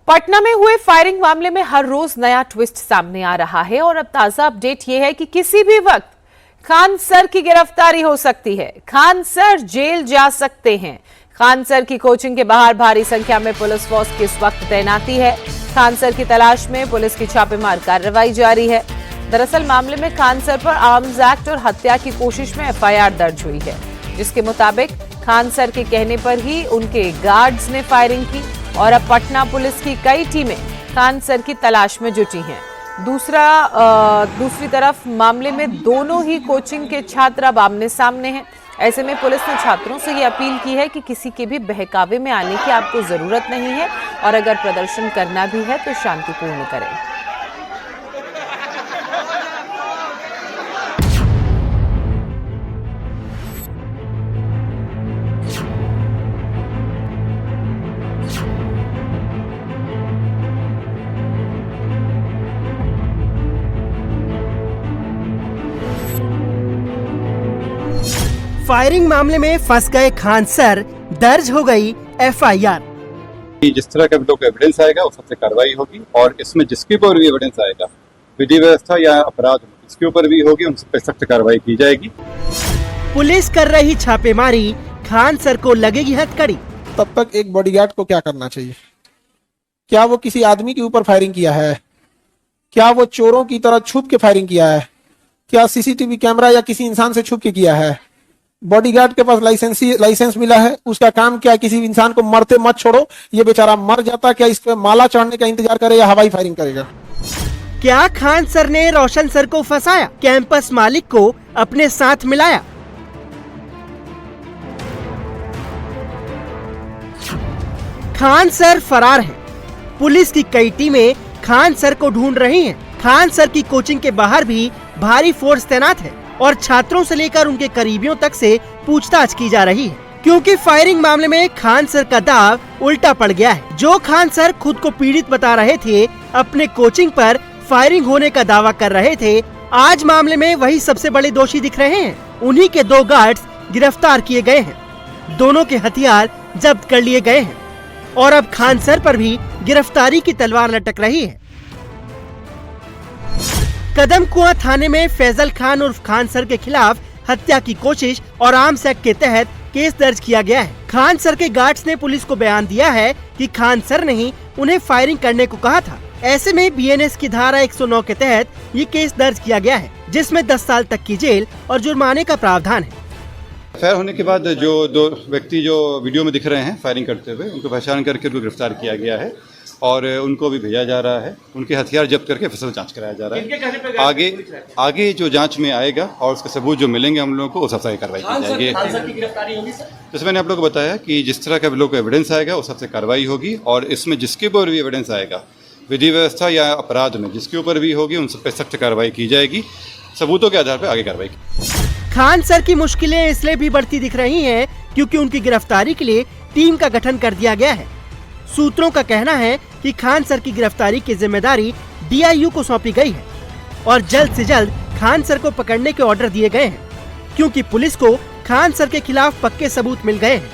पटना में हुए फायरिंग मामले में हर रोज नया ट्विस्ट सामने आ रहा है और अब ताजा अपडेट यह है कि किसी भी वक्त खान सर की गिरफ्तारी हो सकती है। खान सर जेल जा सकते हैं। खान सर की कोचिंग के बाहर भारी संख्या में पुलिस फोर्स की इस वक्त तैनाती है। खान सर की तलाश में पुलिस की छापेमार कार्रवाई जारी है। दरअसल मामले में खान सर पर आर्म्स एक्ट और हत्या की कोशिश में एफआईआर दर्ज हुई है, जिसके मुताबिक खान सर के कहने पर ही उनके गार्ड्स ने फायरिंग की और अब पटना पुलिस की कई टीमें खान सर की तलाश में जुटी हैं। दूसरी तरफ मामले में दोनों ही कोचिंग के छात्र अब आमने सामने हैं। ऐसे में पुलिस ने छात्रों से ये अपील की है कि किसी के भी बहकावे में आने की आपको जरूरत नहीं है और अगर प्रदर्शन करना भी है तो शांतिपूर्ण करें। फायरिंग मामले में फंस गए खान सर, दर्ज हो गई एफआईआर। जिस तरह का लोग एविडेंस आएगा उस सबसे कार्रवाई होगी और इसमें जिसके ऊपर भी एविडेंस आएगा, विधि व्यवस्था या अपराध जिसके ऊपर भी होगी, उन सब पे सख्त कार्रवाई की जाएगी। पुलिस कर रही छापेमारी, खान सर को लगेगी हथकड़ी। तब तक एक बॉडीगार्ड को क्या करना चाहिए? क्या वो किसी आदमी के ऊपर फायरिंग किया है? क्या वो चोरों की तरह छुप के फायरिंग किया है? क्या सीसीटीवी कैमरा या किसी इंसान से छुप के किया है? बॉडीगार्ड के पास लाइसेंस मिला है, उसका काम क्या? किसी इंसान को मरते मत छोड़ो, ये बेचारा मर जाता, क्या इस पे माला चढ़ने का इंतजार करे या हवाई फायरिंग करेगा? क्या खान सर ने रोशन सर को फंसाया, कैंपस मालिक को अपने साथ मिलाया? खान सर फरार हैं। पुलिस की कई टीमें खान सर को ढूंढ रही हैं। खान सर की कोचिंग के बाहर भी भारी फोर्स तैनात है और छात्रों से लेकर उनके करीबियों तक से पूछताछ की जा रही है, क्योंकि फायरिंग मामले में खान सर का दाव उल्टा पड़ गया है। जो खान सर खुद को पीड़ित बता रहे थे, अपने कोचिंग पर फायरिंग होने का दावा कर रहे थे, आज मामले में वही सबसे बड़े दोषी दिख रहे हैं। उन्हीं के 2 गार्ड्स गिरफ्तार किए गए हैं। दोनों के हथियार जब्त कर लिए गए हैं और अब खान सर पर भी गिरफ्तारी की तलवार लटक रही है। कदमकुआं थाने में फैजल खान उर्फ खान सर के खिलाफ हत्या की कोशिश और आर्म्स एक्ट के तहत केस दर्ज किया गया है। खान सर के गार्ड्स ने पुलिस को बयान दिया है कि खान सर ने ही उन्हें फायरिंग करने को कहा था। ऐसे में बीएनएस की धारा 109 के तहत ये केस दर्ज किया गया है, जिसमें 10 साल तक की जेल और जुर्माने का प्रावधान है। फायर होने के बाद जो 2 व्यक्ति जो वीडियो में दिख रहे हैं फायरिंग करते हुए, उनको पहचान करके उनको गिरफ्तार किया गया है और उनको भी भेजा जा रहा है। उनके हथियार जब्त करके फिर जांच कराया जा रहा है। आगे जो जांच में आएगा और उसके सबूत जो मिलेंगे हम लोगों को, उस सबसे कार्रवाई की जाएगी। जैसे मैंने आप लोगों को बताया कि जिस तरह का लोग एविडेंस आएगा उस सबसे कार्रवाई होगी और इसमें जिसके ऊपर भी एविडेंस आएगा, विधि व्यवस्था या अपराध में जिसके ऊपर भी होगी, उन सब पे सख्त कार्रवाई की जाएगी। सबूतों के आधार पर आगे कार्रवाई की। खान सर की मुश्किलें इसलिए भी बढ़ती दिख रही हैं क्योंकि उनकी गिरफ्तारी के लिए टीम का गठन कर दिया गया है। सूत्रों का कहना है कि खान सर की गिरफ्तारी की जिम्मेदारी डीआईयू को सौंपी गई है और जल्द से जल्द खान सर को पकड़ने के ऑर्डर दिए गए हैं, क्योंकि पुलिस को खान सर के खिलाफ पक्के सबूत मिल गए हैं।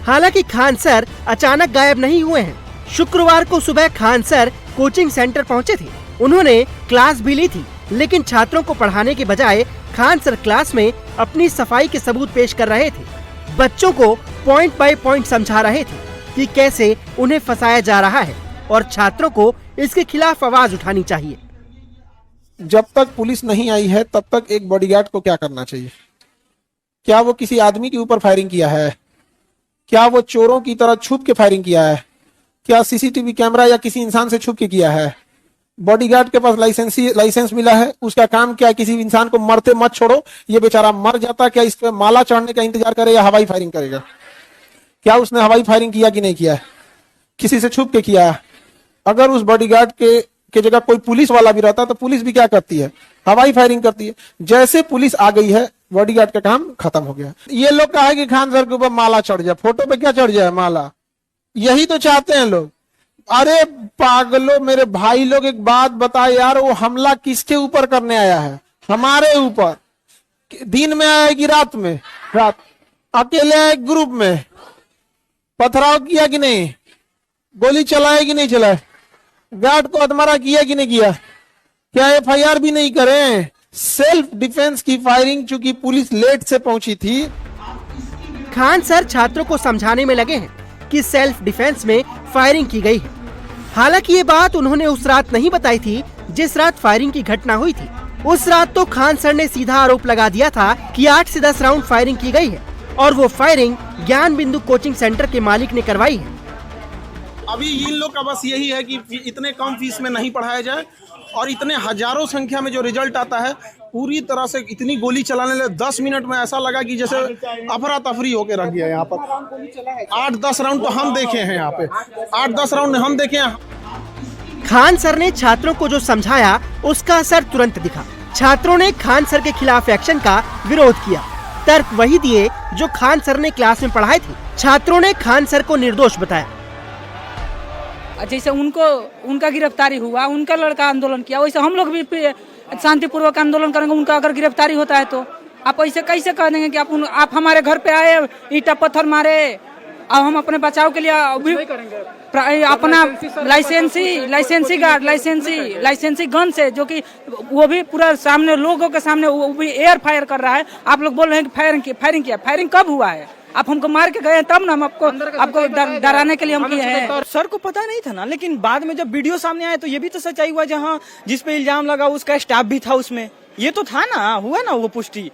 हालांकि खान सर अचानक गायब नहीं हुए हैं। शुक्रवार को सुबह खान सर कोचिंग सेंटर पहुंचे थे। उन्होंने क्लास भी ली थी, लेकिन छात्रों को पढ़ाने के बजाय खान सर क्लास में अपनी सफाई के सबूत पेश कर रहे थे। बच्चों को पॉइंट बाय पॉइंट समझा रहे थे कि कैसे उन्हें फंसाया जा रहा है और छात्रों को इसके खिलाफ आवाज उठानी चाहिए। जब तक पुलिस नहीं आई है तब तक एक बॉडीगार्ड को क्या करना चाहिए? क्या वो किसी आदमी के ऊपर फायरिंग किया है? क्या वो चोरों की तरह छुप के फायरिंग किया है? क्या सीसीटीवी कैमरा या किसी इंसान से छुप के किया है? बॉडीगार्ड के पास लाइसेंस मिला है, उसका काम क्या? किसी इंसान को मरते मत छोड़ो, ये बेचारा मर जाता, क्या इस पे माला चढ़ने का इंतजार करे या हवाई फायरिंग करेगा? क्या उसने हवाई फायरिंग किया कि नहीं किया है? किसी से छुप के किया है? अगर उस बॉडीगार्ड के जगह कोई पुलिस वाला भी रहता तो पुलिस भी क्या करती है? हवाई फायरिंग करती है। जैसे पुलिस आ गई है, बॉडीगार्ड का काम खत्म हो गया। ये लोग कहा कि खान सर के ऊपर माला चढ़ जाए, फोटो पे क्या चढ़ जाए? माला। यही तो चाहते हैं लोग। अरे पागलों, मेरे भाई लोग, एक बात बताए यार, वो हमला किसके ऊपर करने आया है? हमारे ऊपर। दिन में आया कि रात में? रात। अकेले आए ग्रुप में? पथराव किया कि नहीं? गोली चलाए कि नहीं चलाए, गार्ड को अधमरा किया कि नहीं किया, क्या एफआईआर भी नहीं करें। सेल्फ डिफेंस की फायरिंग, चूंकि पुलिस लेट से पहुंची थी। खान सर छात्रों को समझाने में लगे हैं कि सेल्फ डिफेंस में फायरिंग की गई है। हालांकि ये बात उन्होंने उस रात नहीं बताई थी जिस रात फायरिंग की घटना हुई थी। उस रात तो खान सर ने सीधा आरोप लगा दिया था कि 8 से 10 राउंड फायरिंग की गई है और वो फायरिंग ज्ञान बिंदु कोचिंग सेंटर के मालिक ने करवाई है। अभी इन लोग का बस यही है कि इतने कम फीस में नहीं पढ़ाया जाए और इतने हजारों संख्या में जो रिजल्ट आता है पूरी तरह से इतनी गोली चलाने लगे। 10 मिनट में ऐसा लगा कि जैसे अफरा तफरी होके रख गया। यहाँ पर 8-10 राउंड तो हम देखे हैं, यहाँ पे 8-10 राउंड हम देखे हैं। खान सर ने छात्रों को जो समझाया उसका असर तुरंत दिखा। छात्रों ने खान सर के खिलाफ एक्शन का विरोध किया। तर्क वही दिए जो खान सर ने क्लास में पढ़ाए थे। छात्रों ने खान सर को निर्दोष बताया। जैसे उनका गिरफ्तारी हुआ, उनका लड़का आंदोलन किया, वैसे हम लोग भी शांतिपूर्वक आंदोलन करेंगे। उनका अगर गिरफ्तारी होता है तो आप ऐसे कैसे कह देंगे कि आप हमारे घर पे आए, ईंटा पत्थर मारे, अब हम अपने बचाव के लिए अभी अपना लाइसेंसी गन से, जो कि वो भी पूरा सामने लोगों के सामने वो भी एयर फायर कर रहा है। आप लोग बोल रहे हैं कि फायरिंग किया। फायरिंग कब हुआ है? आप हमको मार के गए हैं तब ना हम आपको डराने के लिए हम किए हैं। सर को पता नहीं था ना, लेकिन बाद में जब वीडियो सामने आया तो ये भी तो सच्चाई हुआ, जहाँ जिस पे इल्जाम लगा उसका स्टाफ भी था उसमें। ये तो था ना, हुआ ना वो पुष्टि।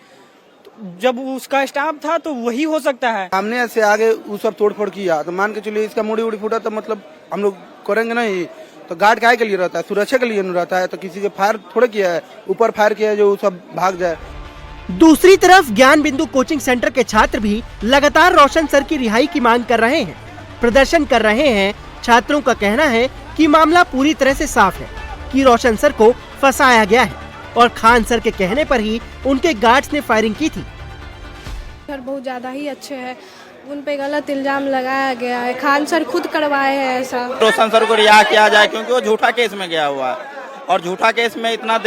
जब उसका स्टाफ था तो वही हो सकता है। सामने से आगे वो सब तोड़फोड़ किया तो मान के चलिए इसका मुड़ी उड़ी फूटा तो मतलब हम लोग करेंगे नहीं। तो गार्ड काय के लिए रहता है? सुरक्षा के लिए नहीं रहता है। तो किसी के फायर थोड़े किया है, ऊपर फायर किया है जो सब भाग जाए। दूसरी तरफ ज्ञान बिंदु कोचिंग सेंटर के छात्र भी लगातार रोशन सर की रिहाई की मांग कर रहे हैं, प्रदर्शन कर रहे हैं। छात्रों का कहना है कि मामला पूरी तरह से साफ है कि रोशन सर को फंसाया गया है और खान सर के कहने पर ही उनके गार्ड्स ने फायरिंग की थी। सर बहुत ज्यादा ही अच्छे हैं, उन पे गलत इल्जाम लगाया गया है। खान सर खुद करवाए हैं ऐसा। रोशन सर को रिहा किया जाए क्योंकि वो झूठा केस में गया हुआ है और झूठा केस में इतना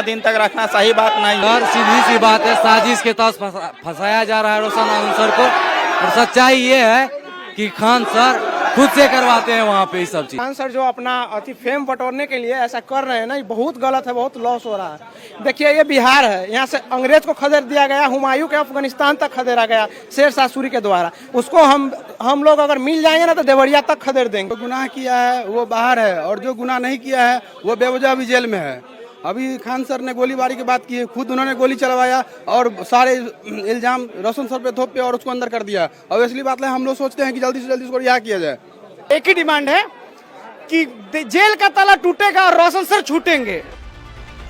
दिन तक रखना सही बात नहीं है। और सीधी सी बात है, साजिश के तहत फंसाया जा रहा है रोशन सर को। और सच्चाई ये है कि खान सर खुद से करवाते हैं वहाँ पे ये सब चीज। खान सर जो अपना फेम बटोरने के लिए ऐसा कर रहे हैं ना, ये बहुत गलत है, बहुत लॉस हो रहा है। देखिए ये बिहार है, यहाँ से अंग्रेज को खदेड़ दिया गया, हुमायूं के अफगानिस्तान तक खदेड़ा गया शेर शाह सूरी के द्वारा। उसको हम लोग अगर मिल जाएंगे ना तो देवरिया तक खदेड़ देंगे। जो गुनाह किया है वो बाहर है और जो गुनाह नहीं किया है वो बेवजह भी जेल में है। अभी खान सर ने गोलीबारी की बात की है, खुद उन्होंने गोली चलवाया और सारे इल्जाम रोशन सर पे थोप पे और उसको अंदर कर दिया। और इसलिए बात है, हम लोग सोचते हैं कि जल्दी से जल्दी उसको रिहा किया जाए। एक ही डिमांड है कि जेल का ताला टूटेगा और रोशन सर छूटेंगे।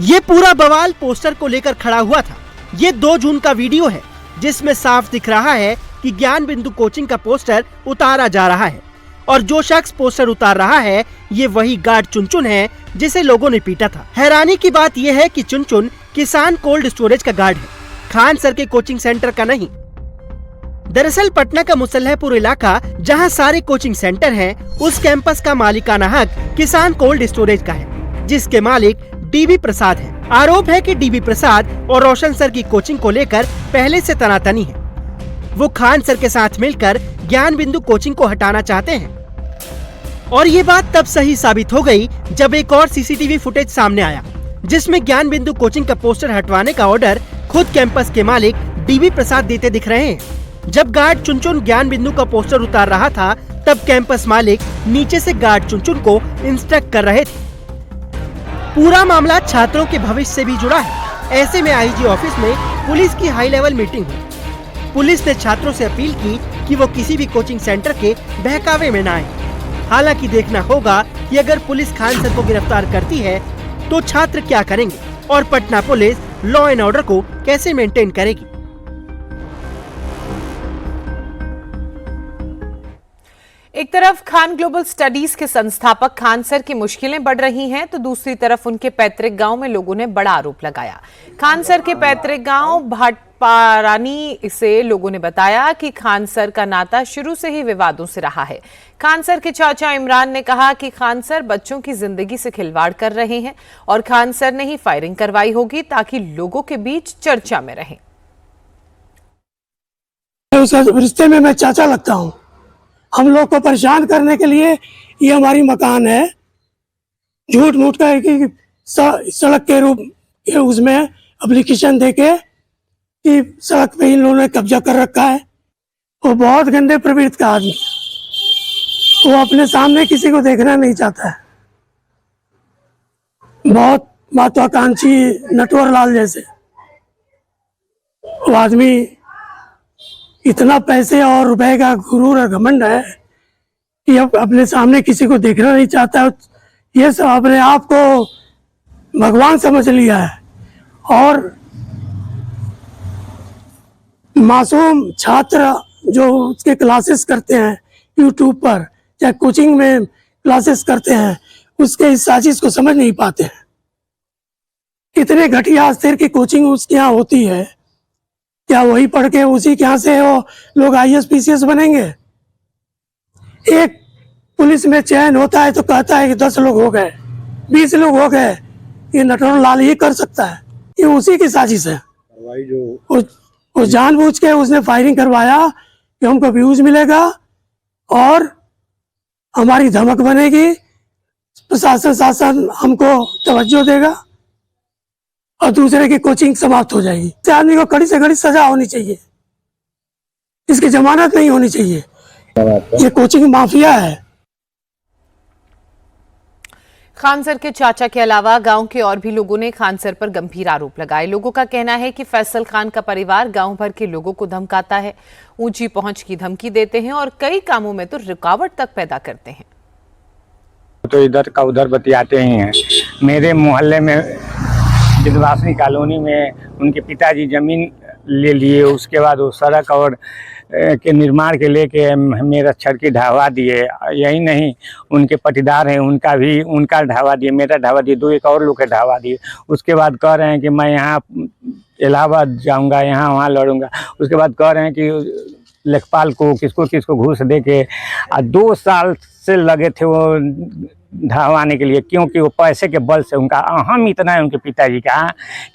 ये पूरा बवाल पोस्टर को लेकर खड़ा हुआ था। ये 2 जून का वीडियो है जिसमें साफ दिख रहा है कि ज्ञान बिंदु कोचिंग का पोस्टर उतारा जा रहा है और जो शख्स पोस्टर उतार रहा है ये वही गार्ड चुनचुन है जिसे लोगों ने पीटा था। हैरानी की बात यह है कि चुनचुन किसान कोल्ड स्टोरेज का गार्ड है, खान सर के कोचिंग सेंटर का नहीं। दरअसल पटना का मुसल्लहपुर इलाका जहां सारे कोचिंग सेंटर हैं, उस कैंपस का मालिकाना हक किसान कोल्ड स्टोरेज का है, जिसके मालिक डीबी प्रसाद हैं। आरोप है कि डीबी प्रसाद और रोशन सर की कोचिंग को लेकर पहले से तनातनी है। वो खान सर के साथ मिलकर ज्ञान बिंदु कोचिंग को हटाना चाहते हैं। और ये बात तब सही साबित हो गई जब एक और सीसीटीवी फुटेज सामने आया जिसमें ज्ञान बिंदु कोचिंग का पोस्टर हटवाने का ऑर्डर खुद कैंपस के मालिक डीबी प्रसाद देते दिख रहे हैं। जब गार्ड चुनचुन ज्ञान बिंदु का पोस्टर उतार रहा था तब कैंपस मालिक नीचे से गार्ड चुनचुन को इंस्ट्रक्ट कर रहे थे। पूरा मामला छात्रों के भविष्य से भी जुड़ा है। ऐसे में आईजी ऑफिस में पुलिस की हाई लेवल मीटिंग हुई। पुलिस ने छात्रों से अपील की कि वो किसी भी कोचिंग सेंटर के बहकावे में न आए। हालांकि देखना होगा कि अगर पुलिस खान सर को गिरफ्तार करती है तो छात्र क्या करेंगे और Patna police law and order को कैसे मेंटेन करेगी। एक तरफ खान ग्लोबल स्टडीज के संस्थापक खान सर की मुश्किलें बढ़ रही हैं तो दूसरी तरफ उनके पैतृक गांव में लोगों ने बड़ा आरोप लगाया। खान सर के पैतृक गांव भाटपारानी से लोगों ने बताया कि खान सर का नाता शुरू से ही विवादों से रहा है। खान सर के चाचा इमरान ने कहा कि खान सर बच्चों की जिंदगी से खिलवाड़ कर रहे हैं और खान सर ने ही फायरिंग करवाई होगी ताकि लोगों के बीच चर्चा में रहें। उस रिश्ते में मैं चाचा लगता हूँ, हम लोग को परेशान करने के लिए ये हमारी मकान है, झूठ मूठ का कि सड़क के रूप के उसमें एप्लीकेशन देके कि सड़क पे इन लोगों ने कब्जा कर रखा है। वो बहुत गंदे प्रवृत्ति का आदमी है, वो अपने सामने किसी को देखना नहीं चाहता है। बहुत महत्वाकांक्षी नटवर लाल जैसे वो आदमी, इतना पैसे और रुपए का गुरूर और घमंड है कि अब अपने सामने किसी को देखना नहीं चाहता है। ये सब अपने आप को भगवान समझ लिया है और मासूम छात्र जो उसके क्लासेस करते हैं यूट्यूब पर या कोचिंग में क्लासेस करते हैं, उसके इस साजिश को समझ नहीं पाते हैं। इतने घटिया स्तर की कोचिंग उसके यहाँ होती है, क्या वही पढ़ के उसी के यहाँ से वो लोग IAS PCS बनेंगे? एक पुलिस में चयन होता है तो कहता है कि 10 लोग हो गए, 20 लोग हो गए, ये नटवर लाल ही कर सकता है। ये उसी की साजिश है। वो जानबूझ के उसने फायरिंग करवाया कि हमको व्यूज मिलेगा और हमारी धमक बनेगी, प्रशासन हमको तवज्जो देगा और दूसरे की कोचिंग समाप्त हो जाएगी। इस आदमी को कड़ी से कड़ी सजा होनी चाहिए, इसकी जमानत नहीं होनी चाहिए। ये कोचिंग माफिया है। खान सर के चाचा के अलावा गांव के और भी लोगों ने खान सर पर गंभीर आरोप लगाए। लोगों का कहना है कि फैसल खान का परिवार गांव भर के लोगों को धमकाता है, ऊंची पहुंच की धमकी देते हैं और कई कामों में तो रुकावट तक पैदा करते हैं। तो इधर का उधर बतियाते ही हैं। मेरे मोहल्ले में विंध्यवासिनी कॉलोनी में उनके पिताजी जमीन ले लिए, उसके बाद वो सड़क और के निर्माण के लेके मेरा छड़की ढहवा दिए। यही नहीं, उनके पटीदार हैं, उनका ढहवा दिए, मेरा ढहवा दिए, 2 एक और लोग के ढहवा दिए। उसके बाद कह रहे हैं कि मैं यहाँ इलाहाबाद जाऊँगा, यहाँ वहाँ लड़ूंगा। उसके बाद कह रहे हैं कि लेखपाल को किसको घूस दे के 2 साल से लगे थे वो ढहवाने के लिए, क्योंकि वो पैसे के बल से उनका अहम इतना है उनके पिताजी का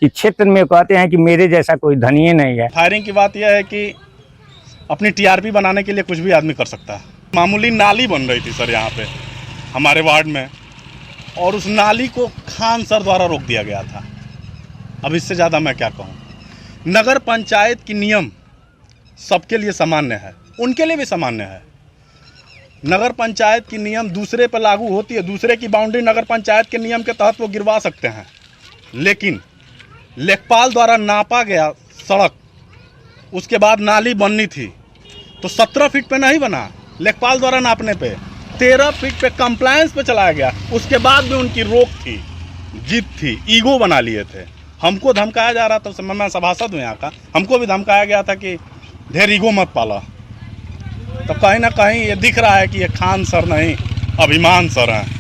कि क्षेत्र में कहते हैं कि मेरे जैसा कोई धनिये नहीं है। फायरिंग की बात यह है कि अपनी TRP बनाने के लिए कुछ भी आदमी कर सकता है। मामूली नाली बन रही थी सर यहाँ पे हमारे वार्ड में, और उस नाली को खान सर द्वारा रोक दिया गया था। अब इससे ज़्यादा मैं क्या कहूँ। नगर पंचायत की नियम सबके लिए सामान्य है, उनके लिए भी सामान्य है। नगर पंचायत की नियम दूसरे पर लागू होती है, दूसरे की बाउंड्री नगर पंचायत के नियम के तहत वो गिरवा सकते हैं, लेकिन लेखपाल द्वारा नापा गया सड़क, उसके बाद नाली बननी थी तो 17 फीट पे नहीं बना, लेखपाल द्वारा नापने पे 13 फीट पे कंप्लायंस पे चलाया गया। उसके बाद भी उनकी रोक थी, जिद थी, ईगो बना लिए थे। हमको धमकाया जा रहा था, मैं सभासद हूँ यहाँ का, हमको भी धमकाया गया था कि ढेर ईगो मत पाला। तो कहीं ना कहीं ये दिख रहा है कि ये खान सर नहीं, अभिमान सर हैं।